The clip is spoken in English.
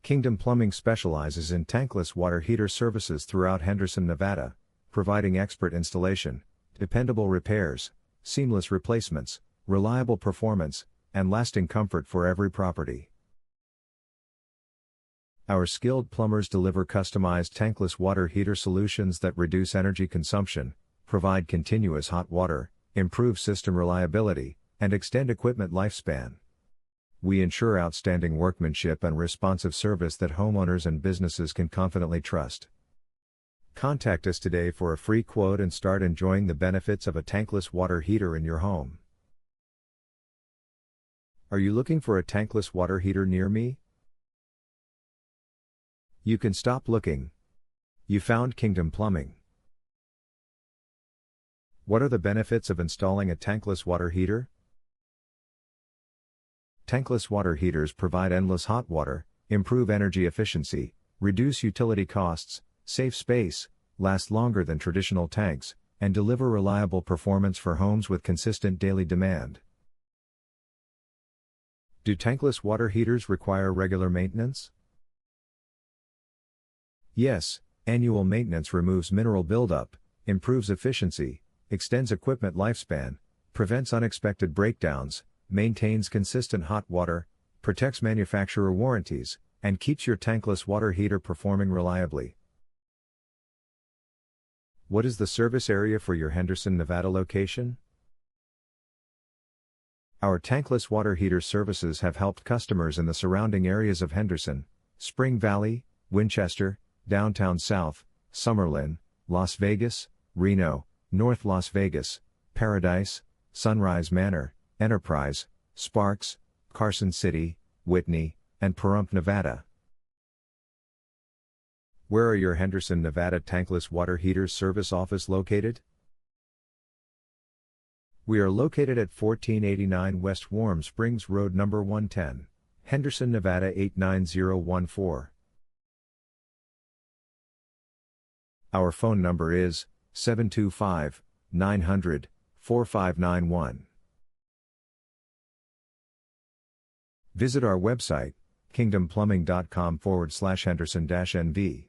Kingdom Plumbing specializes in tankless water heater services throughout Henderson, Nevada, providing expert installation, dependable repairs, seamless replacements, reliable performance, and lasting comfort for every property. Our skilled plumbers deliver customized tankless water heater solutions that reduce energy consumption, provide continuous hot water, improve system reliability, and extend equipment lifespan. We ensure outstanding workmanship and responsive service that homeowners and businesses can confidently trust. Contact us today for a free quote and start enjoying the benefits of a tankless water heater in your home. Are you looking for a tankless water heater near me? You can stop looking. You found Kingdom Plumbing. What are the benefits of installing a tankless water heater? Tankless water heaters provide endless hot water, improve energy efficiency, reduce utility costs, save space, last longer than traditional tanks, and deliver reliable performance for homes with consistent daily demand. Do tankless water heaters require regular maintenance? Yes, annual maintenance removes mineral buildup, improves efficiency, extends equipment lifespan, prevents unexpected breakdowns, maintains consistent hot water, protects manufacturer warranties, and keeps your tankless water heater performing reliably. What is the service area for your Henderson, Nevada location? Our tankless water heater services have helped customers in the surrounding areas of Henderson, Spring Valley, Winchester, Downtown South, Summerlin, Las Vegas, Reno, North Las Vegas, Paradise, Sunrise Manor, Enterprise, Sparks, Carson City, Whitney, and Pahrump, Nevada. Where are your Henderson, Nevada tankless water heaters service office located? We are located at 1489 West Warm Springs Road No. 110, Henderson, Nevada 89014. Our phone number is 725-900-4591. Visit our website, kingdomplumbing.com/Henderson-NV.